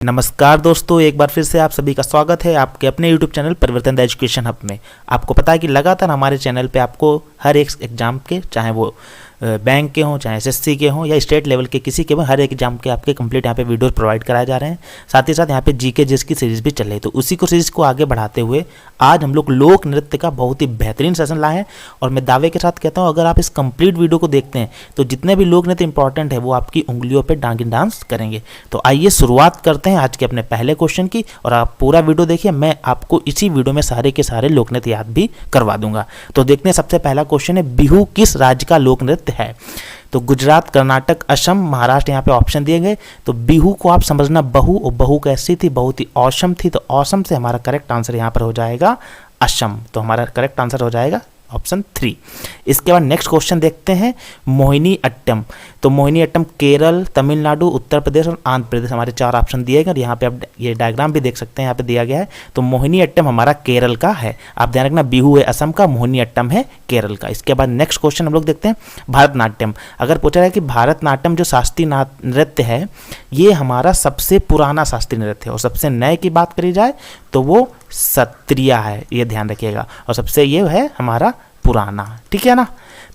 नमस्कार दोस्तों, एक बार फिर से आप सभी का स्वागत है आपके अपने YouTube चैनल परिवर्तन द एजुकेशन हब में। आपको पता है कि लगातार हमारे चैनल पे आपको हर एक एग्जाम के, चाहे वो बैंक के हों, चाहे एसएससी के हों या स्टेट लेवल के किसी के हों, हर एक एग्जाम के आपके कंप्लीट यहाँ पे वीडियोस प्रोवाइड कराए जा रहे हैं। साथ ही साथ यहाँ पे जीके जिस की सीरीज भी चल रही है, तो उसी को सीरीज को आगे बढ़ाते हुए आज हम लोग लोक नृत्य का बहुत ही बेहतरीन सेशन लाए हैं। और मैं दावे के साथ कहता हूँ, अगर आप इस कंप्लीट वीडियो को देखते हैं तो जितने भी लोक नृत्य इंपॉर्टेंट है वो आपकी उंगलियों पर डांगिन डांस करेंगे। तो आइए शुरुआत करते हैं आज के अपने पहले क्वेश्चन की, और आप पूरा वीडियो देखिए। मैं आपको इसी वीडियो में सारे के सारे लोक नृत्य याद भी करवा दूंगा। तो देखते हैं, सबसे पहला क्वेश्चन है, बिहू किस राज्य का लोक नृत्य है? तो गुजरात, कर्नाटक, असम, महाराष्ट्र यहाँ पे ऑप्शन दिए गए। तो बिहू को आप समझना बहू, और बहू कैसी थी? बहुत ही औसम थी। तो औसम से हमारा करेक्ट आंसर यहाँ पर हो जाएगा असम। तो हमारा करेक्ट आंसर हो जाएगा ऑप्शन 3। इसके बाद नेक्स्ट क्वेश्चन देखते हैं, मोहिनी अट्टम। तो मोहिनी अट्टम केरल, तमिलनाडु, उत्तर प्रदेश और आंध्र प्रदेश, हमारे 4 ऑप्शन दिए गए। और यहाँ पे आप ये डायग्राम भी देख सकते हैं, यहाँ पे दिया गया है। तो मोहिनी अट्टम हमारा केरल का है। आप ध्यान रखना, बिहू है असम का, मोहिनी अट्टम है केरल का। इसके बाद नेक्स्ट क्वेश्चन हम लोग देखते हैं, भारतनाट्यम। अगर पूछा जाए कि भारतनाट्यम जो शास्त्रीय नृत्य है, ये हमारा सबसे पुराना शास्त्रीय नृत्य है। और सबसे नए की बात करी जाए तो वो सत्रिया है, ये ध्यान रखिएगा। और सबसे ये है हमारा पुराना, ठीक है ना।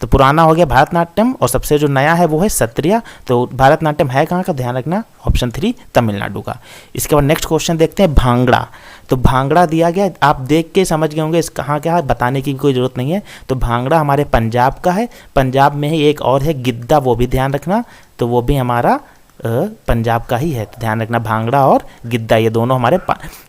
तो पुराना हो गया भारतनाट्यम, और सबसे जो नया है वो है सत्रिया। तो भारतनाट्यम है कहाँ का? ध्यान रखना ऑप्शन 3 तमिलनाडु का। इसके बाद नेक्स्ट क्वेश्चन देखते हैं, भांगड़ा। तो भांगड़ा दिया गया, आप देख के समझ गए होंगे इस कहाँ क्या है, बताने की कोई ज़रूरत नहीं है। तो भांगड़ा हमारे पंजाब का है। पंजाब में ही एक और है गिद्दा, वो भी ध्यान रखना। तो वो भी हमारा पंजाब का ही है। तो ध्यान रखना, भांगड़ा और गिद्दा ये दोनों हमारे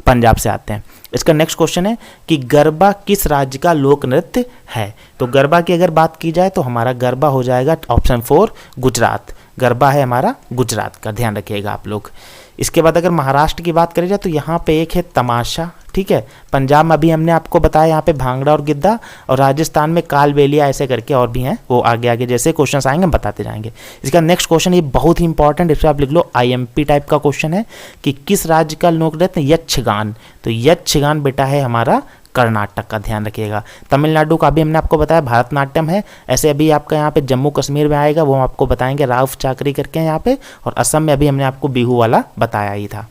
पंजाब से आते हैं। इसका नेक्स्ट क्वेश्चन है कि गरबा किस राज्य का लोक नृत्य है? तो गरबा की अगर बात की जाए तो हमारा गरबा हो जाएगा ऑप्शन 4 गुजरात। गरबा है हमारा गुजरात का, ध्यान रखिएगा आप लोग। इसके बाद अगर महाराष्ट्र की बात करी जाए तो यहाँ पे एक है तमाशा, ठीक है। पंजाब में अभी हमने आपको बताया यहाँ पे भांगड़ा और गिद्दा, और राजस्थान में कालबेलिया, ऐसे करके और भी हैं, वो आगे आगे जैसे क्वेश्चन आएंगे हम बताते जाएंगे। इसका नेक्स्ट क्वेश्चन ये बहुत ही इंपॉर्टेंट, इस पर आप लिख लो, आईएमपी टाइप का क्वेश्चन है कि किस राज्य का लोक नृत्य? यक्षगान। तो यक्षगान बेटा है हमारा कर्नाटक का, ध्यान रखिएगा। तमिलनाडु का भी हमने आपको बताया भारतनाट्यम है। ऐसे अभी आपका यहाँ पे जम्मू कश्मीर में आएगा, वो हम आपको बताएंगे, राउफ चाकरी करके यहाँ पे। और असम में अभी हमने आपको बिहू वाला बताया ही था।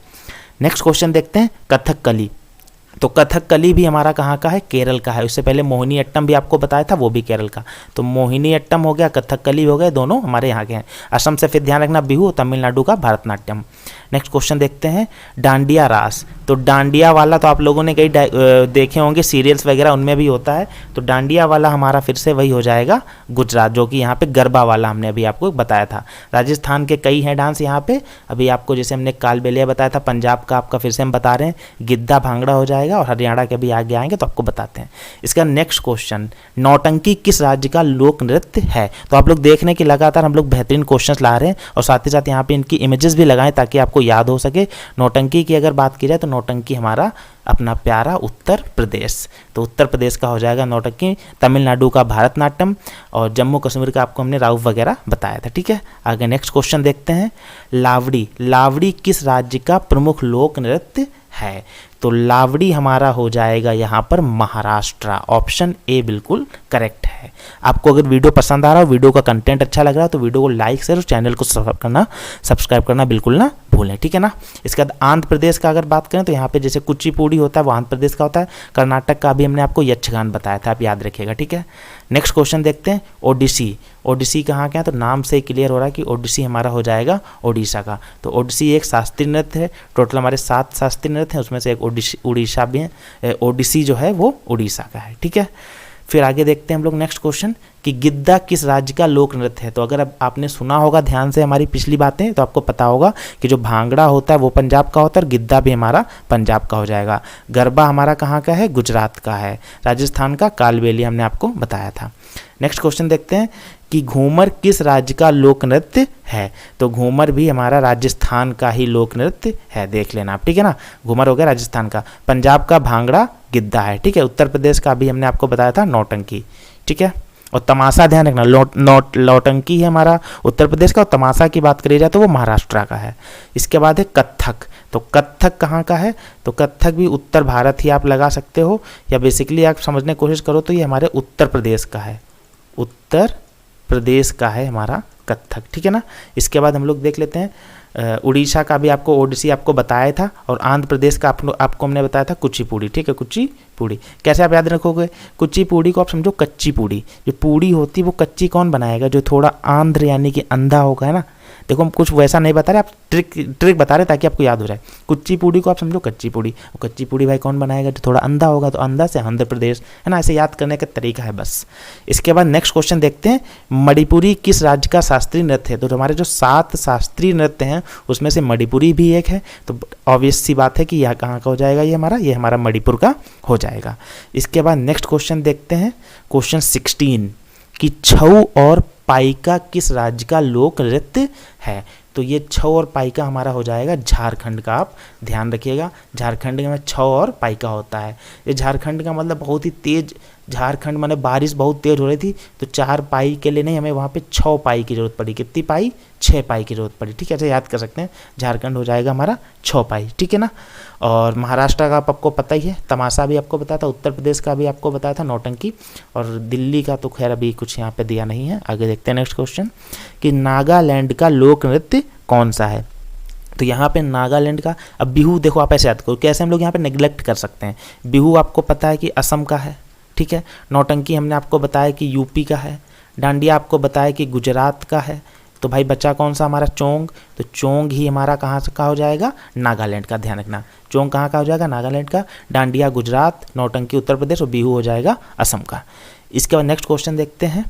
नेक्स्ट क्वेश्चन देखते हैं, कथकली। तो कथकली भी हमारा कहाँ का है? केरल का है। उससे पहले मोहिनी अट्टम भी आपको बताया था, वो भी केरल का। तो मोहिनी अट्टम हो गया, कथकली हो गए, दोनों हमारे यहाँ के हैं। असम से फिर ध्यान रखना बिहू, तमिलनाडु का भारतनाट्यम। नेक्स्ट क्वेश्चन देखते हैं, डांडिया रास। तो डांडिया वाला तो आप लोगों ने कई देखे होंगे सीरियल्स वगैरह, उनमें भी होता है। तो डांडिया वाला हमारा फिर से वही हो जाएगा गुजरात, जो कि यहाँ पे गरबा वाला हमने अभी आपको बताया था। राजस्थान के कई हैं डांस यहाँ पे, अभी आपको जैसे हमने कालबेलिया बताया था, पंजाब का आपका फिर से हम बता रहे हैं, गिद्दा भांगड़ा हो जाएगा, और हरियाणा के भी आगे आएंगे तो आपको बताते हैं। इसका नेक्स्ट क्वेश्चन, नौटंकी किस राज्य का लोक नृत्य है? तो आप लोग देखने की लगातार हम लोग बेहतरीन क्वेश्चंस ला रहे हैं, और साथ ही साथ यहाँ पे इनकी इमेजेस भी लगाएं ताकि आपको याद हो सके। नौटंकी की अगर बात की जाए तो नौटंकी हमारा अपना प्यारा उत्तर प्रदेश। तो उत्तर प्रदेश का हो जाएगा नौटंकी, तमिलनाडु का भारतनाट्यम, और जम्मू कश्मीर का आपको हमने राउफ वगैरह बताया था, ठीक है। आगे नेक्स्ट क्वेश्चन देखते हैं, लावड़ी। लावड़ी किस राज्य का प्रमुख लोक नृत्य है? तो लावड़ी हमारा हो जाएगा यहाँ पर महाराष्ट्र। ऑप्शन ए बिल्कुल करेक्ट है। आपको अगर वीडियो पसंद आ रहा हो, वीडियो का कंटेंट अच्छा लग रहा है, तो वीडियो को लाइक शेयर और चैनल को सब्सक्राइब करना बिल्कुल ना भूलें, ठीक है ना। इसके बाद आंध्र प्रदेश का अगर बात करें तो यहाँ पे जैसे कुचिपुड़ी होता है वो आंध्र प्रदेश का होता है। कर्नाटक का भी हमने आपको यक्षगान बताया था, आप याद रखिएगा, ठीक है। नेक्स्ट क्वेश्चन देखते हैं, ओडिसी। ओडिसी कहाँ का है? तो नाम से क्लियर हो रहा है कि ओडिसी हमारा हो जाएगा ओडिशा का। तो ओडिसी एक शास्त्रीय नृत्य है। टोटल हमारे 7 शास्त्रीय नृत्य हैं, उसमें से एक उड़ीसा भी है। ओडिसी जो है वो उड़ीसा का है, ठीक है। फिर आगे देखते हैं हम लोग नेक्स्ट क्वेश्चन कि गिद्दा किस राज्य का लोक नृत्य है? तो अगर अब आपने सुना होगा ध्यान से हमारी पिछली बातें, तो आपको पता होगा कि जो भांगड़ा होता है वो पंजाब का होता है, और गिद्दा भी हमारा पंजाब का हो जाएगा। गरबा हमारा कहाँ का है? गुजरात का है। राजस्थान का कालबेलिया हमने आपको बताया था। नेक्स्ट क्वेश्चन देखते हैं कि घूमर किस राज्य का लोक नृत्य है? तो घूमर भी हमारा राजस्थान का ही लोक नृत्य है, देख लेना आप, ठीक है ना। घूमर हो गया राजस्थान का। पंजाब का भांगड़ा गिद्दा है, ठीक है। उत्तर प्रदेश का भी हमने आपको बताया था नौटंकी, ठीक है। और तमाशा ध्यान रखना, नौटंकी है हमारा उत्तर प्रदेश का, और तमाशा की बात करी जाए तो वो महाराष्ट्र का है। इसके बाद है कत्थक। तो कत्थक कहाँ का है? तो कत्थक भी उत्तर भारत ही आप लगा सकते हो, या बेसिकली आप समझने की कोशिश करो तो ये हमारे उत्तर प्रदेश का है। उत्तर प्रदेश का है हमारा कत्थक, ठीक है ना। इसके बाद हम लोग देख लेते हैं उड़ीसा का भी आपको ओडिसी आपको बताया था, और आंध्र प्रदेश का आपको हमने बताया था कुचिपुड़ी। ठीक है, कुचिपुड़ी कैसे आप याद रखोगे? कुचिपुड़ी को आप समझो कच्ची पूड़ी। जो पूड़ी होती है वो कच्ची कौन बनाएगा? जो थोड़ा आंध्र यानी कि अंधा होगा, है ना। देखो हम कुछ वैसा नहीं बता रहे, आप ट्रिक बता रहे ताकि आपको याद हो जाए। कुच्ची पूड़ी को आप समझो कच्ची पूड़ी, और कच्ची पूड़ी भाई कौन बनाएगा? जो थोड़ा अंधा होगा, तो अंधा से आंध्र प्रदेश, है ना। ऐसे याद करने का तरीका है बस। इसके बाद नेक्स्ट क्वेश्चन देखते हैं, मणिपुरी किस राज्य का शास्त्रीय नृत्य है? तो हमारे जो 7 शास्त्रीय नृत्य हैं उसमें से मणिपुरी भी एक है, तो ऑब्वियस सी बात है कि यह कहाँ का हो जाएगा? ये हमारा मणिपुर का हो जाएगा। इसके बाद नेक्स्ट क्वेश्चन देखते हैं, क्वेश्चन 16 कि छऊ और पाइका किस राज्य का लोक नृत्य है? तो ये छऊ और पाइका हमारा हो जाएगा झारखंड का। आप ध्यान रखिएगा, झारखंड में छऊ और पाइका होता है। ये झारखंड का मतलब बहुत ही तेज, झारखंड माने बारिश बहुत तेज हो रही थी, तो 4 पाई के लिए नहीं, हमें वहाँ पे 6 पाई की जरूरत पड़ी। कितनी पाई? 6 पाई की जरूरत पड़ी। ठीक है, ऐसे याद कर सकते हैं, झारखंड हो जाएगा हमारा 6 पाई। ठीक है ना। और महाराष्ट्र का आपको पता ही है, तमाशा भी आपको बताया था, उत्तर प्रदेश का भी आपको बताया था नौटंकी, और दिल्ली का तो खैर अभी कुछ यहाँ पे दिया नहीं है। आगे देखते हैं नेक्स्ट क्वेश्चन कि नागालैंड का लोक नृत्य कौन सा है? तो यहाँ पे नागालैंड का, अब बिहू देखो आप ऐसे याद करो, कैसे हम लोग यहाँ पे नेग्लेक्ट कर सकते हैं। बिहू आपको पता है कि असम का है, ठीक है। नौटंकी हमने आपको बताया कि यूपी का है। डांडिया आपको बताया कि गुजरात का है। तो भाई बचा कौन सा हमारा? चोंग। तो चोंग ही हमारा कहाँ से का हो जाएगा? नागालैंड का। ध्यान रखना, चोंग कहाँ का हो जाएगा? नागालैंड का। डांडिया गुजरात, नौटंकी उत्तर प्रदेश, और बिहू हो जाएगा असम का। इसके बाद नेक्स्ट क्वेश्चन देखते हैं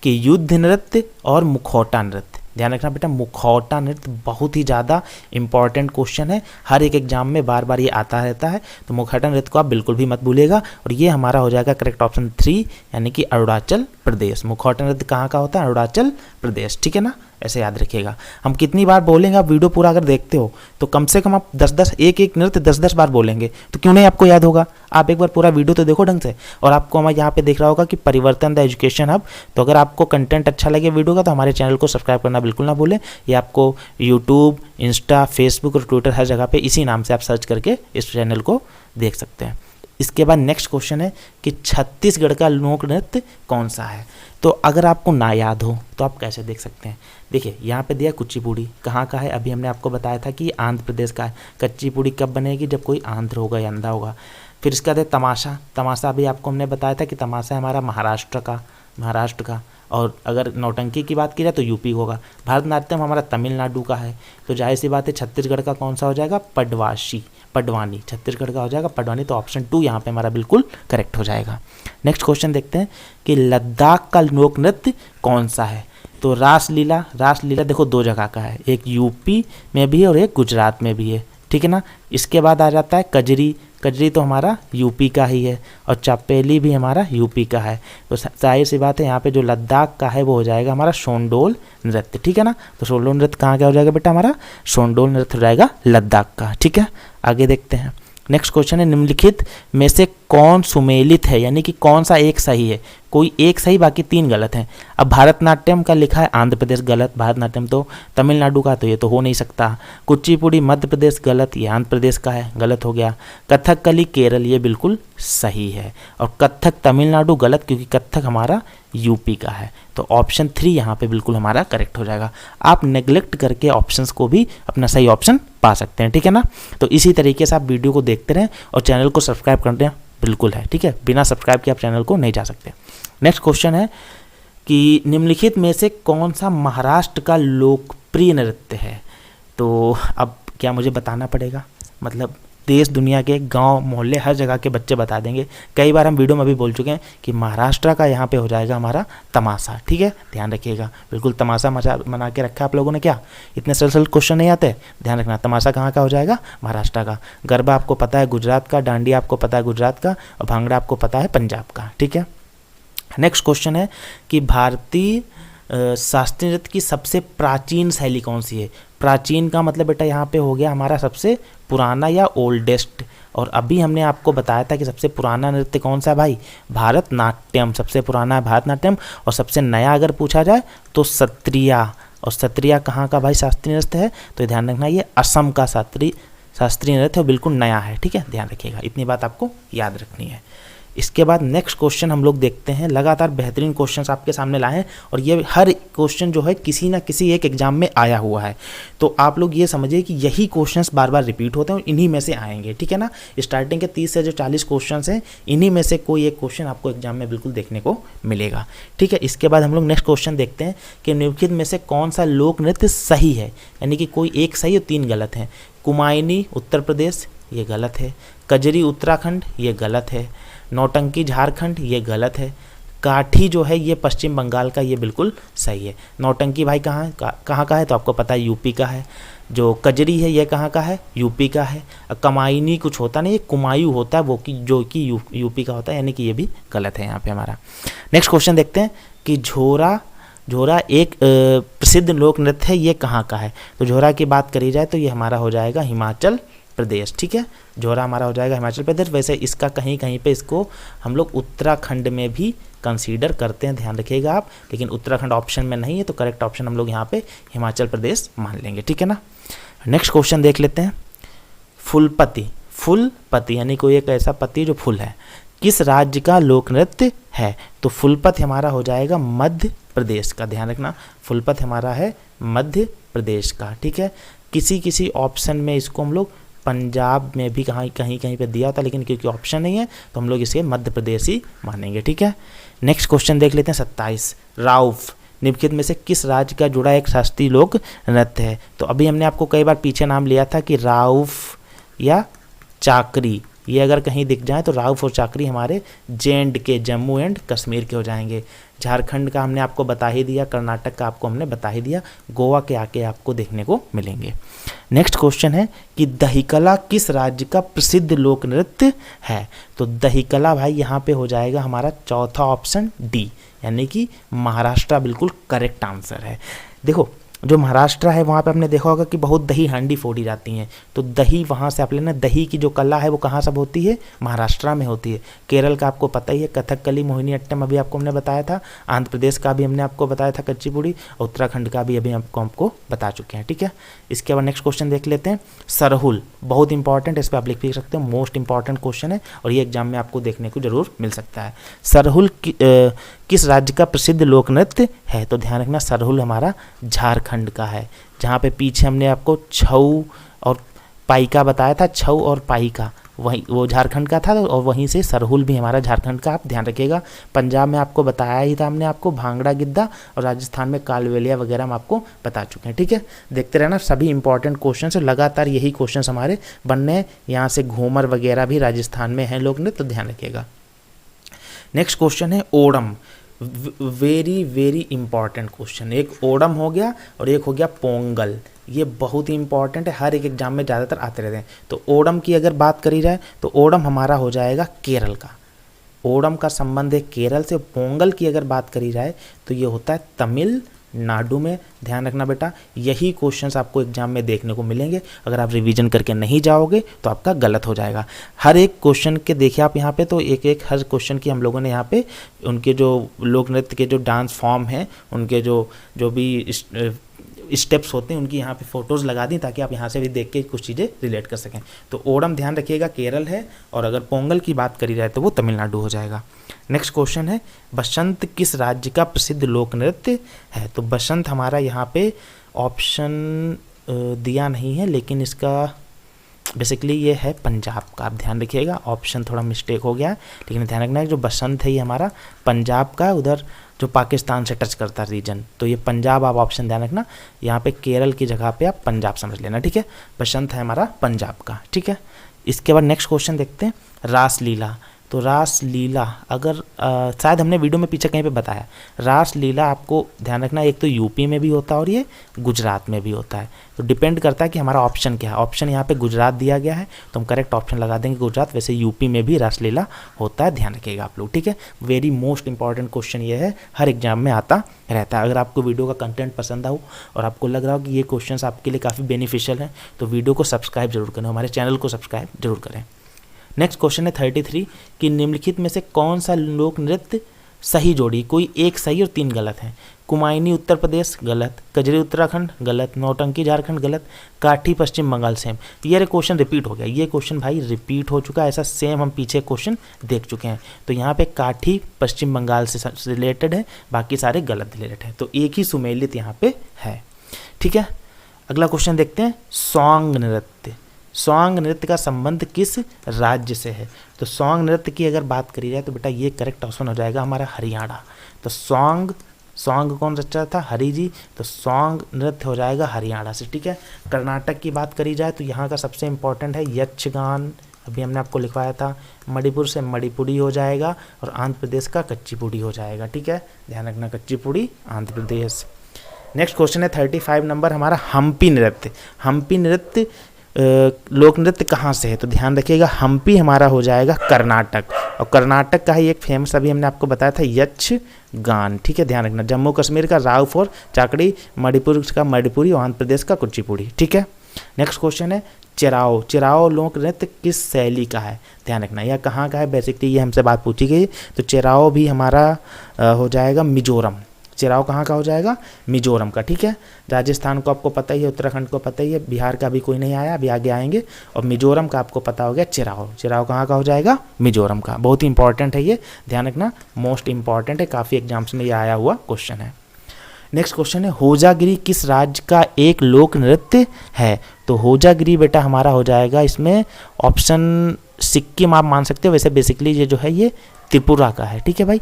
कि युद्ध नृत्य और मुखौटा नृत्य। ध्यान रखना बेटा, मुखौटा नृत्य बहुत ही ज़्यादा इंपॉर्टेंट क्वेश्चन है, हर एक एग्जाम में बार बार ये आता रहता है। तो मुखौटा नृत्य को आप बिल्कुल भी मत भूलिएगा, और ये हमारा हो जाएगा करेक्ट ऑप्शन 3 यानी कि अरुणाचल प्रदेश। मुखौटा नृत्य कहाँ का होता है? अरुणाचल प्रदेश। ठीक है ना, ऐसे याद रखिएगा। हम कितनी बार बोलेंगे, आप वीडियो पूरा अगर देखते हो तो कम से कम आप 10-10 एक नृत्य 10-10 बार बोलेंगे, तो क्यों नहीं आपको याद होगा? आप एक बार पूरा वीडियो तो देखो ढंग से। और आपको हमारे यहाँ पे दिख रहा होगा कि परिवर्तन द एजुकेशन हब। तो अगर आपको कंटेंट अच्छा लगे वीडियो का, तो हमारे चैनल को सब्सक्राइब करना बिल्कुल ना भूलें। ये आपको यूट्यूब, इंस्टा, फेसबुक और ट्विटर हर जगह पे इसी नाम से आप सर्च करके इस चैनल को देख सकते हैं। इसके बाद नेक्स्ट क्वेश्चन है कि छत्तीसगढ़ का लोक नृत्य कौन सा है? तो अगर आपको ना याद हो तो आप कैसे देख सकते हैं? देखिए यहाँ पे दिया कुचिपुड़ी, कहाँ का है? अभी हमने आपको बताया था कि आंध्र प्रदेश का है। कच्ची पूड़ी कब बनेगी? जब कोई आंध्र होगा या अंधा होगा। फिर इसका है तमाशा। तमाशा भी आपको हमने बताया था कि तमाशा है हमारा महाराष्ट्र का। और अगर नौटंकी की बात की जाए तो यूपी होगा। भरतनाट्यम हमारा तमिलनाडु का है। तो जाहिर सी बात है छत्तीसगढ़ का कौन सा हो जाएगा? पडवानी। छत्तीसगढ़ का हो जाएगा पडवानी। तो ऑप्शन 2 यहाँ पे हमारा बिल्कुल करेक्ट हो जाएगा। नेक्स्ट क्वेश्चन देखते हैं कि लद्दाख का लोक नृत्य कौन सा है? तो रासलीला देखो 2 जगह का है, एक यूपी में भी है और एक गुजरात में भी है। ठीक है ना। इसके बाद आ जाता है कजरी तो हमारा यूपी का ही है, और चपेली भी हमारा यूपी का है। तो जाहिर सी बात है यहाँ पे जो लद्दाख का है वो हो जाएगा हमारा शोंडोल नृत्य। ठीक है ना। तो शोंडोल नृत्य कहाँ का हो जाएगा बेटा? हमारा शोंडोल नृत्य हो जाएगा लद्दाख का। ठीक है, आगे देखते हैं। नेक्स्ट क्वेश्चन है निम्नलिखित में से कौन सुमेलित है, यानी कि कौन सा एक सही है? कोई एक सही, बाकी 3 गलत हैं। अब भारतनाट्यम का लिखा है आंध्र प्रदेश, गलत। भारतनाट्यम तो तमिलनाडु का, तो ये तो हो नहीं सकता। कुचिपुड़ी मध्य प्रदेश, गलत। ये आंध्र प्रदेश का है, गलत हो गया। कथकली केरल, ये बिल्कुल सही है। और कथक तमिलनाडु, गलत, क्योंकि कथक हमारा यूपी का है। तो ऑप्शन 3 यहाँ पे बिल्कुल हमारा करेक्ट हो जाएगा। आप नेग्लेक्ट करके ऑप्शंस को भी अपना सही ऑप्शन पा सकते हैं। ठीक है ना। तो इसी तरीके से आप वीडियो को देखते रहें और चैनल को सब्सक्राइब करना बिल्कुल है। ठीक है, बिना सब्सक्राइब के आप चैनल को नहीं जा सकते। नेक्स्ट क्वेश्चन है कि निम्नलिखित में से कौन सा महाराष्ट्र का लोकप्रिय नृत्य है? तो अब क्या मुझे बताना पड़ेगा? मतलब देश दुनिया के गांव मोहल्ले हर जगह के बच्चे बता देंगे। कई बार हम वीडियो में भी बोल चुके हैं कि महाराष्ट्र का यहाँ पे हो जाएगा हमारा तमाशा। ठीक है, ध्यान रखिएगा, बिल्कुल तमाशा मना के रखा आप लोगों ने। क्या इतने सरल क्वेश्चन नहीं आते? ध्यान रखना, तमाशा कहाँ का हो जाएगा? महाराष्ट्र का। गरबा आपको पता है गुजरात का, डांडिया आपको पता है गुजरात का, और भांगड़ा आपको पता है पंजाब का। ठीक है। नेक्स्ट क्वेश्चन है कि भारतीय शास्त्रीय नृत्य की सबसे प्राचीन शैली कौन सी है? प्राचीन का मतलब बेटा यहाँ पे हो गया हमारा सबसे पुराना या ओल्डेस्ट। और अभी हमने आपको बताया था कि सबसे पुराना नृत्य कौन सा है भाई? भारतनाट्यम सबसे पुराना है, भारतनाट्यम। और सबसे नया अगर पूछा जाए तो सत्रिया। और सत्रिया कहाँ का भाई शास्त्रीय नृत्य है? तो ध्यान रखना, ये असम का शास्त्रीय नृत्य बिल्कुल नया है। ठीक है, ध्यान रखिएगा, इतनी बात आपको याद रखनी है। इसके बाद नेक्स्ट क्वेश्चन हम लोग देखते हैं। लगातार बेहतरीन क्वेश्चंस आपके सामने लाए हैं और ये हर क्वेश्चन जो है किसी ना किसी एक एग्जाम में आया हुआ है, तो आप लोग ये समझिए कि यही क्वेश्चंस बार बार रिपीट होते हैं और इन्हीं में से आएंगे, ठीक है ना। स्टार्टिंग के 30 से जो 40 क्वेश्चंस हैं, इन्हीं में से कोई एक क्वेश्चन आपको एग्जाम में बिल्कुल देखने को मिलेगा, ठीक है। इसके बाद हम लोग नेक्स्ट क्वेश्चन देखते हैं कि निम्नलिखित में से कौन सा लोक नृत्य सही है, यानी कि कोई एक सही और 3 गलत हैं। कुमायूनी उत्तर प्रदेश, ये गलत है। कजरी उत्तराखंड, ये गलत है। नौटंकी झारखंड, ये गलत है। काठी जो है ये पश्चिम बंगाल का, ये बिल्कुल सही है। नौटंकी भाई कहाँ का है, तो आपको पता है यूपी का है। जो कजरी है ये कहाँ का है, यूपी का है। कमायूनी कुछ होता नहीं, ये कुमायूं होता है, वो कि जो कि यूपी का होता है, यानी कि ये भी गलत है यहाँ पे हमारा। नेक्स्ट क्वेश्चन देखते हैं कि झोरा एक प्रसिद्ध लोक नृत्य है, ये कहाँ का है। तो झोरा की बात करी जाए तो ये हमारा हो जाएगा हिमाचल प्रदेश, ठीक है। झोरा हमारा हो जाएगा हिमाचल प्रदेश। वैसे इसका कहीं कहीं पे इसको हम लोग उत्तराखंड में भी कंसीडर करते हैं, ध्यान रखिएगा आप, लेकिन उत्तराखंड ऑप्शन में नहीं है, तो करेक्ट ऑप्शन हम लोग यहाँ पे हिमाचल प्रदेश मान लेंगे, ठीक है ना। नेक्स्ट क्वेश्चन देख लेते हैं। फुलपति यानी कोई एक ऐसा पति जो फूल है, किस राज्य का लोक नृत्य है। तो फुलपति हमारा हो जाएगा मध्य प्रदेश का, ध्यान रखना। फुलपति हमारा है मध्य प्रदेश का, ठीक है। किसी ऑप्शन में इसको हम लोग पंजाब में भी कहीं पे दिया था, लेकिन क्योंकि ऑप्शन नहीं है तो हम लोग इसे मध्य प्रदेश ही मानेंगे, ठीक है। नेक्स्ट क्वेश्चन देख लेते हैं 27। राउफ निम्नलिखित में से किस राज्य का जुड़ा एक शास्त्रीय लोक नृत्य है। तो अभी हमने आपको कई बार पीछे नाम लिया था कि राउफ या चाकरी, ये अगर कहीं दिख जाए तो राउफ और चाकरी हमारे के जम्मू एंड कश्मीर के हो जाएंगे। झारखंड का हमने आपको बता ही दिया, कर्नाटक का आपको हमने बता ही दिया, गोवा के आके आपको देखने को मिलेंगे। नेक्स्ट क्वेश्चन है कि दहीकला किस राज्य का प्रसिद्ध लोक नृत्य है। तो दहीकला भाई यहाँ पे हो जाएगा हमारा चौथा ऑप्शन डी, यानी कि महाराष्ट्र बिल्कुल करेक्ट आंसर है। देखो जो महाराष्ट्र है वहाँ पे हमने देखा होगा कि बहुत दही हांडी फोड़ी जाती हैं, तो दही वहाँ से आप लेना, दही की जो कला है वो कहाँ सब होती है, महाराष्ट्र में होती है। केरल का आपको पता ही है, कथकली मोहिनी अट्टम अभी आपको हमने बताया था। आंध्र प्रदेश का भी हमने आपको बताया था कुचिपुड़ी, और उत्तराखंड का भी अभी आपको बता चुके हैं, ठीक है। इसके बाद नेक्स्ट क्वेश्चन देख लेते हैं। सरहुल बहुत इंपॉर्टेंट, इस पर आप लिख सकते हो, मोस्ट इंपॉर्टेंट क्वेश्चन है और ये एग्जाम में आपको देखने को जरूर मिल सकता है। सरहुल किस राज्य का प्रसिद्ध लोक नृत्य है। तो ध्यान रखना सरहुल हमारा झारखंड का है, जहाँ पे पीछे हमने आपको छऊ और पाइका बताया था। छऊ और पाइका वही वो झारखंड का था, और वहीं से सरहुल भी हमारा झारखंड का, आप ध्यान रखिएगा। पंजाब में आपको बताया ही था हमने आपको भांगड़ा गिद्दा, और राजस्थान में कालबेलिया वगैरह हम आपको बता चुके हैं, ठीक है। देखते रहना, सभी इंपॉर्टेंट क्वेश्चन है, लगातार यही क्वेश्चन हमारे बनने हैं। यहाँ से घूमर वगैरह भी राजस्थान में है लोक नृत्य, तो ध्यान रखिएगा। नेक्स्ट क्वेश्चन है Onam, very very important question. एक ओणम हो गया और एक हो गया पोंगल, ये बहुत ही इंपॉर्टेंट है, हर एक एग्जाम में ज़्यादातर आते रहते हैं। तो ओणम की अगर बात करी जाए तो ओणम हमारा हो जाएगा केरल का, ओणम का संबंध है केरल से। पोंगल की अगर बात करी जाए तो ये होता है तमिलनाडु में, ध्यान रखना बेटा। यही क्वेश्चंस आपको एग्जाम में देखने को मिलेंगे, अगर आप रिवीजन करके नहीं जाओगे तो आपका गलत हो जाएगा। हर एक क्वेश्चन के देखिए आप यहाँ पे, तो एक हर क्वेश्चन की हम लोगों ने यहाँ पे उनके जो लोक नृत्य के जो डांस फॉर्म हैं, उनके जो भी स्टेप्स होते हैं, उनकी यहाँ पे फोटोज़ लगा दी, ताकि आप यहाँ से भी देख के कुछ चीज़ें रिलेट कर सकें। तो ओणम ध्यान रखिएगा केरल है, और अगर पोंगल की बात करी जाए तो वो तमिलनाडु हो जाएगा। नेक्स्ट क्वेश्चन है बसंत किस राज्य का प्रसिद्ध लोक नृत्य है। तो बसंत हमारा यहाँ पे ऑप्शन दिया नहीं है, लेकिन इसका बेसिकली ये है पंजाब का, आप ध्यान रखिएगा। ऑप्शन थोड़ा मिस्टेक हो गया है, लेकिन ध्यान रखना है जो बसंत है ये हमारा पंजाब का, उधर जो पाकिस्तान से टच करता रीजन, तो ये पंजाब आप ऑप्शन ध्यान रखना। यहाँ पे केरल की जगह पे आप पंजाब समझ लेना, ठीक है। बसंत है हमारा पंजाब का, ठीक है। इसके बाद नेक्स्ट क्वेश्चन देखते हैं रासलीला। तो रासलीला अगर शायद हमने वीडियो में पीछे कहीं पे बताया, रासलीला आपको ध्यान रखना, एक तो यूपी में भी होता है और ये गुजरात में भी होता है। तो डिपेंड करता है कि हमारा ऑप्शन क्या है। ऑप्शन यहाँ पे गुजरात दिया गया है, तो हम करेक्ट ऑप्शन लगा देंगे गुजरात। वैसे यूपी में भी रासलीला होता है, ध्यान रखिएगा आप लोग, ठीक है। वेरी मोस्ट इंपॉर्टेंट क्वेश्चन ये है, हर एग्जाम में आता रहता है। अगर आपको वीडियो का कंटेंट पसंद हो और आपको लग रहा हो कि ये क्वेश्चन आपके लिए काफ़ी बेनिफिशियल है, तो वीडियो को सब्सक्राइब जरूर करें, हमारे चैनल को सब्सक्राइब जरूर करें। नेक्स्ट क्वेश्चन है 33 कि निम्नलिखित में से कौन सा लोक नृत्य सही जोड़ी, कोई एक सही और 3 गलत हैं। कुमायूनी उत्तर प्रदेश गलत, कजरी उत्तराखंड गलत, नौटंकी झारखंड गलत, काठी पश्चिम बंगाल सेम। ये क्वेश्चन रिपीट हो गया, ये क्वेश्चन भाई रिपीट हो चुका है, ऐसा सेम हम पीछे क्वेश्चन देख चुके हैं। तो यहाँ पे काठी पश्चिम बंगाल से रिलेटेड है, बाकी सारे गलत रिलेटेड है, तो एक ही सुमेलित यहाँ पे है। ठीक है, अगला क्वेश्चन देखते हैं। सॉन्ग नृत्य, सॉन्ग नृत्य का संबंध किस राज्य से है? तो सॉन्ग नृत्य की अगर बात करी जाए तो बेटा ये करेक्ट ऑप्शन हो जाएगा हमारा हरियाणा। तो सॉन्ग कौन रचा था? हरि जी। तो सॉन्ग नृत्य हो जाएगा हरियाणा से। ठीक है, कर्नाटक की बात करी जाए तो यहाँ का सबसे इम्पोर्टेंट है यक्षगान, अभी हमने आपको लिखवाया था। मणिपुर से मणिपुरी हो जाएगा, और आंध्र प्रदेश का कच्चीपुड़ी हो जाएगा। ठीक है, ध्यान रखना, कच्चीपुड़ी आंध्र प्रदेश। नेक्स्ट क्वेश्चन है 35 नंबर हमारा, हम्पी नृत्य। हम्पी नृत्य लोक नृत्य कहाँ से है? तो ध्यान रखिएगा, हम्पी हमारा हो जाएगा कर्नाटक, और कर्नाटक का ही एक फेमस अभी हमने आपको बताया था यक्षगान। ठीक है, ध्यान रखना। जम्मू कश्मीर का राउफ और चाकड़ी, मणिपुर का मणिपुरी, और आंध्र प्रदेश का कुचिपुड़ी। ठीक है, नेक्स्ट क्वेश्चन है चिराओ। चिराओ लोक नृत्य किस शैली का है? ध्यान रखना, यह कहाँ का है? बेसिकली ये हमसे बात पूछी गई। तो चिराओ भी हमारा हो जाएगा मिजोरम। चिराओ कहाँ का हो जाएगा? मिजोरम का। ठीक है, राजस्थान को आपको पता ही है, उत्तराखंड को पता ही है, बिहार का भी कोई नहीं आया, अभी आगे आएंगे। और मिजोरम का आपको पता हो गया चिराओ। चिराओ कहाँ का हो जाएगा? मिजोरम का। बहुत ही इंपॉर्टेंट है ये, ध्यान रखना, मोस्ट इंपॉर्टेंट है, काफ़ी एग्जाम्स में ये आया हुआ क्वेश्चन है। नेक्स्ट क्वेश्चन है होजागिरी किस राज्य का एक लोक नृत्य है? तो होजागिरी बेटा हमारा हो जाएगा इसमें ऑप्शन सिक्किम, आप मान सकते हो। वैसे बेसिकली ये जो है ये त्रिपुरा का है। ठीक है भाई,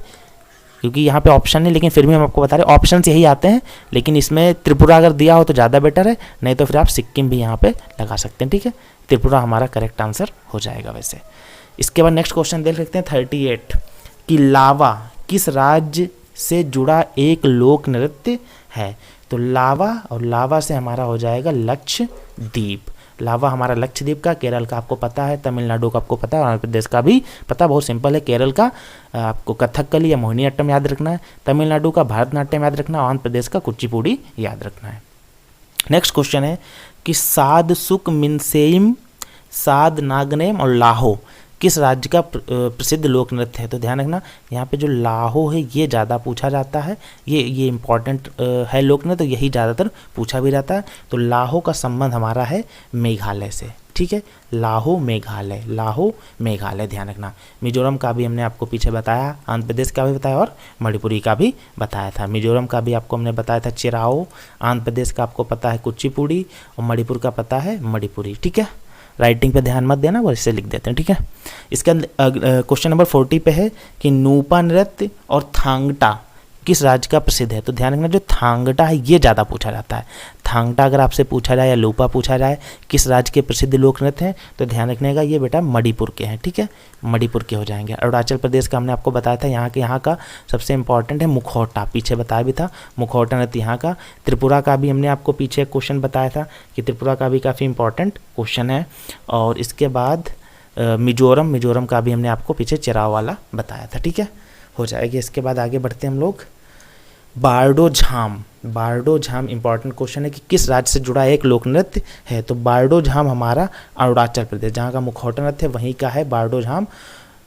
क्योंकि यहाँ पे ऑप्शन नहीं, लेकिन फिर भी हम आपको बता रहे हैं ऑप्शन यही आते हैं, लेकिन इसमें त्रिपुरा अगर दिया हो तो ज़्यादा बेटर है, नहीं तो फिर आप सिक्किम भी यहाँ पे लगा सकते हैं। ठीक है, त्रिपुरा हमारा करेक्ट आंसर हो जाएगा वैसे। इसके बाद नेक्स्ट क्वेश्चन देख सकते हैं 38 कि लावा किस राज्य से जुड़ा एक लोक नृत्य है? तो लावा, और लावा से हमारा हो जाएगा लक्षद्वीप। लावा हमारा लक्षद्वीप का, केरल का आपको पता है, तमिलनाडु का आपको पता है, आंध्र प्रदेश का भी पता, बहुत सिंपल है। केरल का आपको कथकली या मोहिनीअट्टम याद रखना है, तमिलनाडु का भरतनाट्यम याद रखना है, आंध्र प्रदेश का कुचिपुड़ी याद रखना है। नेक्स्ट क्वेश्चन है कि साद सुक मिनसेम, साद नागनेम और लाहो किस राज्य का प्रसिद्ध लोक नृत्य है? तो ध्यान रखना, यहाँ पे जो लाहो है ये ज़्यादा पूछा जाता है, ये इंपॉर्टेंट है लोक नृत्य, तो यही ज़्यादातर पूछा भी जाता है। तो लाहो का संबंध हमारा है मेघालय से। ठीक है, लाहो मेघालय, लाहो मेघालय, ध्यान रखना। मिजोरम का भी हमने आपको पीछे बताया, आंध्र प्रदेश का भी बताया, और मणिपुरी का भी बताया था। मिजोरम का भी आपको हमने बताया था चिराओ, आंध्र प्रदेश का आपको पता है कुचिपुड़ी, और मणिपुर का पता है मणिपुरी। ठीक है, राइटिंग पे ध्यान मत देना, वो इससे लिख देते हैं। ठीक है, इसके अंदर क्वेश्चन नंबर 40 पे है कि नूपा नृत्य और थांगटा किस राज्य का प्रसिद्ध है? तो ध्यान रखना, जो थांगटा है ये ज़्यादा पूछा जाता है। थांगटा अगर आपसे पूछा जाए या लूपा पूछा जाए किस राज्य के प्रसिद्ध लोक नृत्य हैं, तो ध्यान रखने का ये बेटा मणिपुर के हैं। ठीक है, मणिपुर के हो जाएंगे। अरुणाचल प्रदेश का हमने आपको बताया था, यहाँ का सबसे इंपॉर्टेंट है मुखौटा, पीछे बताया भी था, मुखौटा नृत्य यहाँ का। त्रिपुरा का भी हमने आपको पीछे क्वेश्चन बताया था कि त्रिपुरा का भी काफ़ी इंपॉर्टेंट क्वेश्चन है। और इसके बाद मिजोरम का भी हमने आपको पीछे चिराव वाला बताया था। ठीक है, हो जाएगी। इसके बाद आगे बढ़ते हैं हम लोग। बारडो झाम इंपॉर्टेंट क्वेश्चन है कि किस राज्य से जुड़ा एक लोक नृत्य है? तो बारडो झाम हमारा अरुणाचल प्रदेश, जहाँ का मुखौटा नृत्य है वहीं का है बारडो झाम,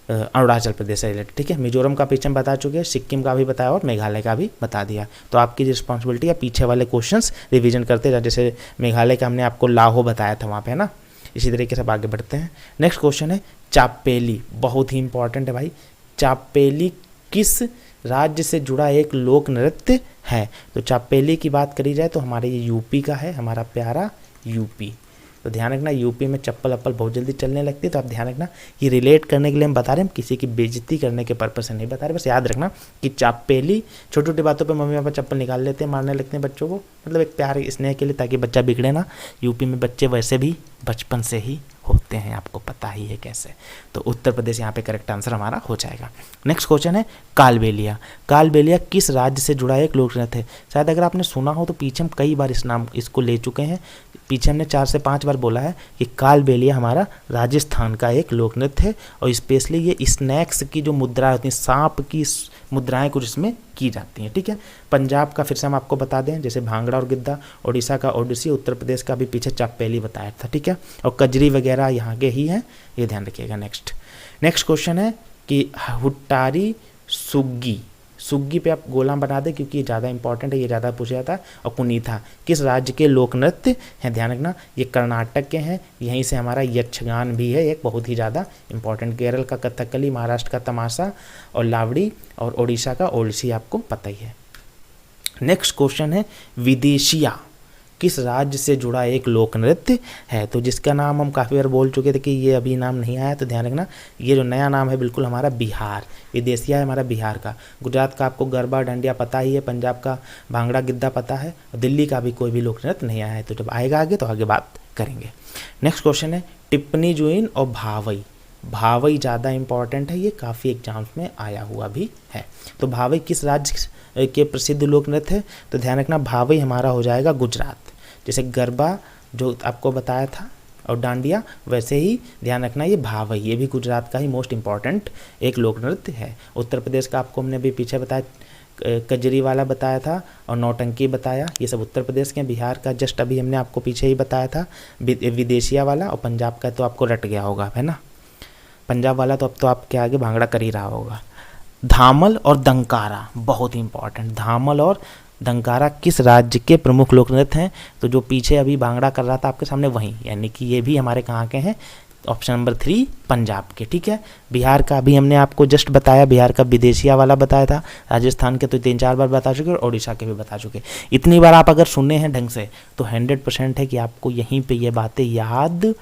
अरुणाचल प्रदेश से रिलेटेड। ठीक है, मिजोरम का पीछे हम बता चुके हैं, सिक्किम का भी बताया और मेघालय का भी बता दिया। तो आपकी रिस्पॉन्सिबिलिटी है पीछे वाले क्वेश्चंस रिवीजन करते जाए। जैसे मेघालय का हमने आपको लाहो बताया था वहाँ पे, है ना। इसी तरीके से आगे बढ़ते हैं। नेक्स्ट क्वेश्चन है चापेली, बहुत ही इंपॉर्टेंट है भाई। चापेली किस राज्य से जुड़ा एक लोक नृत्य है? तो चापेली की बात करी जाए तो हमारे ये यूपी का है, हमारा प्यारा यूपी। तो ध्यान रखना, यूपी में चप्पल अप्पल बहुत जल्दी चलने लगती है, तो आप ध्यान रखना, ये रिलेट करने के लिए हम बता रहे हैं, हम किसी की बेइज्जती करने के पर्पज से नहीं बता रहे। बस याद रखना कि चापेली, छोटी छोटी बातों पे मम्मी पापा चप्पल निकाल लेते हैं, मारने लगते हैं बच्चों को, मतलब एक प्यार स्नेह के लिए, ताकि बच्चा बिगड़े ना। यूपी में बच्चे वैसे भी बचपन से ही होते हैं, आपको पता ही है कैसे। तो उत्तर प्रदेश यहाँ पे करेक्ट आंसर हमारा हो जाएगा। नेक्स्ट क्वेश्चन है कालबेलिया। कालबेलिया किस राज्य से जुड़ा एक लोक नृत्य है? शायद अगर आपने सुना हो तो पीछे हम कई बार इसको ले चुके हैं, पीछे हमने 4 से 5 बार बोला है कि कालबेलिया हमारा राजस्थान का एक लोक नृत्य है, और स्पेशली ये स्नैक्स की जो मुद्राएं होती हैं, सांप की मुद्राएं कुछ इसमें की जाती हैं। ठीक है, पंजाब का फिर से हम आपको बता दें, जैसे भांगड़ा और गिद्दा, ओडिशा का ओडिसी, उत्तर प्रदेश का भी पीछे चापेली बताया था। ठीक है, और कजरी वगैरह यहाँ के ही हैं, ये ध्यान रखिएगा। नेक्स्ट क्वेश्चन है कि हुट्टारी सुग्गी सुग्गी पे आप गोला बना दें क्योंकि ये ज़्यादा इंपॉर्टेंट है, ये ज़्यादा पूछा जाता है। और कुनीथा किस राज्य के लोक नृत्य हैं, ध्यान रखना ये कर्नाटक के हैं, यहीं से हमारा यक्षगान भी है एक बहुत ही ज़्यादा इंपॉर्टेंट। केरल का कथकली, महाराष्ट्र का तमाशा और लावड़ी, और ओडिशा का ओडिसी आपको पता ही है। नेक्स्ट क्वेश्चन है विदेशिया किस राज्य से जुड़ा एक लोक नृत्य है, तो जिसका नाम हम काफ़ी बार बोल चुके थे कि ये अभी नाम नहीं आया, तो ध्यान रखना ये जो नया नाम है बिल्कुल हमारा बिहार, विदेशिया है हमारा बिहार का। गुजरात का आपको गरबा डांडिया पता ही है, पंजाब का भांगड़ा गिद्दा पता है, और दिल्ली का भी कोई भी लोक नृत्य नहीं आया है, तो जब आएगा आगे तो आगे बात करेंगे। नेक्स्ट क्वेश्चन है टिप्पणी जुइन और भावई। भावई ज़्यादा इंपॉर्टेंट है, ये काफ़ी एग्जाम्स में आया हुआ भी है। तो भावई किस राज्य के प्रसिद्ध लोक नृत्य है, तो ध्यान रखना भावई हमारा हो जाएगा गुजरात। जैसे गरबा जो आपको बताया था और डांडिया, वैसे ही ध्यान रखना ये भावई, ये भी गुजरात का ही मोस्ट इम्पॉर्टेंट एक लोक नृत्य है। उत्तर प्रदेश का आपको हमने भी पीछे बताया, कजरी वाला बताया था और नौटंकी बताया, ये सब उत्तर प्रदेश के। बिहार का जस्ट अभी हमने आपको पीछे ही बताया था विदेशिया वाला, और पंजाब का तो आपको रट गया होगा, है ना, पंजाब वाला तो अब तो आपके आगे भांगड़ा कर ही रहा होगा। धामल और दंकारा बहुत ही इंपॉर्टेंट, धामल और दंकारा किस राज्य के प्रमुख लोक नृत्य हैं, तो जो पीछे अभी भांगड़ा कर रहा था आपके सामने वहीं, यानी कि ये भी हमारे कहाँ के हैं, ऑप्शन नंबर 3 पंजाब के। ठीक है, बिहार का अभी हमने आपको जस्ट बताया, बिहार का विदेशिया वाला बताया था, राजस्थान के तो 3-4 बार बता चुके और ओडिशा के भी बता चुके। इतनी बार आप अगर सुने हैं ढंग से तो 100% है कि आपको यहीं पर ये बातें याद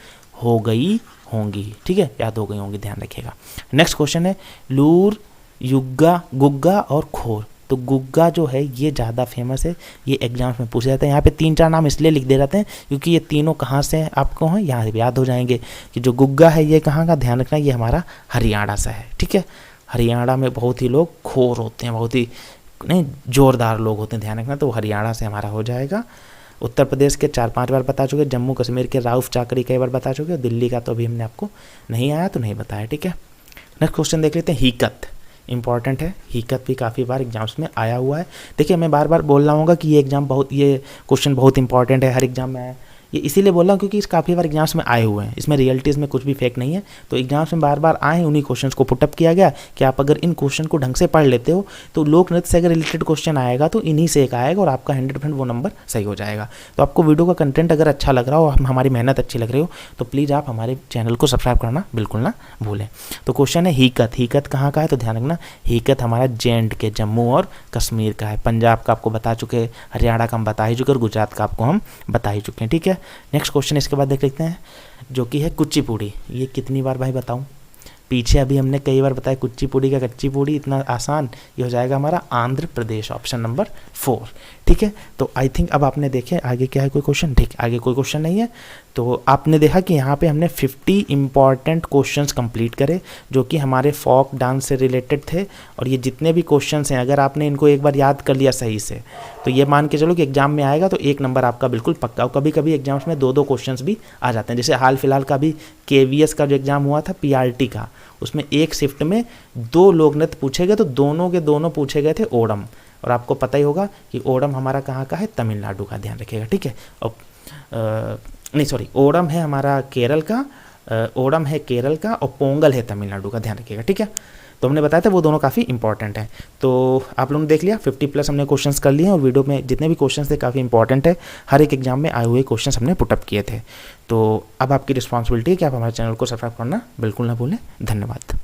हो गई होंगी। ठीक है, याद हो गई होंगी, ध्यान रखिएगा। नेक्स्ट क्वेश्चन है लूर, युग्गा, गुग्गा और खोर। तो गुग्गा जो है ये ज़्यादा फेमस है, ये एग्जाम्स में पूछे जाते हैं। यहाँ पे 3-4 नाम इसलिए लिख दे रहते हैं क्योंकि ये तीनों कहाँ से आपको हैं, यहाँ से याद हो जाएंगे कि जो गुग्गा है ये कहाँ का, ध्यान रखना ये हमारा हरियाणा से है। ठीक है, हरियाणा में बहुत ही लोग खोर होते हैं, बहुत ही नहीं जोरदार लोग होते हैं, ध्यान रखना, तो हरियाणा से हमारा हो जाएगा। उत्तर प्रदेश के 4-5 बार बता चुके, जम्मू कश्मीर के राउफ चाकरी कई बार बता चुके, दिल्ली का तो अभी हमने आपको नहीं आया तो नहीं बताया। ठीक है, नेक्स्ट क्वेश्चन देख लेते हैं हीकत। इंपॉर्टेंट है, हीकत भी काफ़ी बार एग्जाम्स में आया हुआ है। देखिए मैं बार बार बोल रहा हूँ कि ये क्वेश्चन बहुत इंपॉर्टेंट है, हर एग्जाम में है, ये इसीलिए बोल रहा हूँ क्योंकि इस काफ़ी बार एग्जाम्स में आए हुए हैं, इसमें रियलिटीज़ में कुछ भी फेक नहीं है। तो एग्जाम्स में बार बार आए, उन्हीं क्वेश्चंस को पुटअप किया गया कि आप अगर इन क्वेश्चन को ढंग से पढ़ लेते हो तो लोक नृत्य से अगर रिलेटेड क्वेश्चन आएगा तो इन्हीं से एक आएगा और आपका 100% वो नंबर सही हो जाएगा। तो आपको वीडियो का कंटेंट अगर अच्छा लग रहा हो, हमारी मेहनत अच्छी लग रही हो, तो प्लीज़ आप हमारे चैनल को सब्सक्राइब करना बिल्कुल ना भूलें। तो क्वेश्चन है हीकत, हीकत कहाँ का है, तो ध्यान रखना हीकत हमारा J&K जम्मू और कश्मीर का है। पंजाब का आपको बता चुके, हरियाणा का हम बता ही चुके और गुजरात का आपको हम बता ही चुके हैं। ठीक है, नेक्स्ट क्वेश्चन इसके बाद देख लेते हैं जो कि है कुचिपुड़ी। ये कितनी बार भाई बताऊं, पीछे अभी हमने कई बार बताया कुचिपुड़ी का कच्चीपुड़ी, इतना आसान, ये हो जाएगा हमारा आंध्र प्रदेश, ऑप्शन नंबर 4। ठीक है, तो आई थिंक अब आपने देखे आगे क्या है, कोई क्वेश्चन, ठीक आगे कोई क्वेश्चन नहीं है। तो आपने देखा कि यहाँ पे हमने 50 इंपॉर्टेंट क्वेश्चंस कंप्लीट करे जो कि हमारे फोक डांस से रिलेटेड थे। और ये जितने भी क्वेश्चंस हैं अगर आपने इनको एक बार याद कर लिया सही से तो ये मान के चलो कि एग्जाम में आएगा तो 1 नंबर आपका बिल्कुल पक्का। और कभी कभी एग्जाम्स में 2-2 क्वेश्चंस भी आ जाते हैं, जैसे हाल फिलहाल का भी KVS का जो एग्ज़ाम हुआ था PRT का, उसमें एक शिफ्ट में 2 लोक नृत्य पूछे गए, तो दोनों के दोनों पूछे गए थे ओणम। और आपको पता ही होगा कि ओणम हमारा कहाँ का है, तमिलनाडु का, ध्यान रखिएगा। ठीक है, और नहीं सॉरी, ओणम है हमारा केरल का, ओणम है केरल का और पोंगल है तमिलनाडु का, ध्यान रखिएगा। ठीक है, तो हमने बताया था वो दोनों काफ़ी इंपॉर्टेंट हैं। तो आप लोगों ने देख लिया 50+ हमने क्वेश्चंस कर लिए हैं और वीडियो में जितने भी क्वेश्चंस थे काफ़ी इंपॉर्टेंट है, हर एक एग्जाम में आए हुए क्वेश्चंस हमने पुटअप किए थे। तो अब आपकी रिस्पॉन्सिबिलिटी है कि आप हमारे चैनल को सब्सक्राइब करना बिल्कुल ना भूलें। धन्यवाद।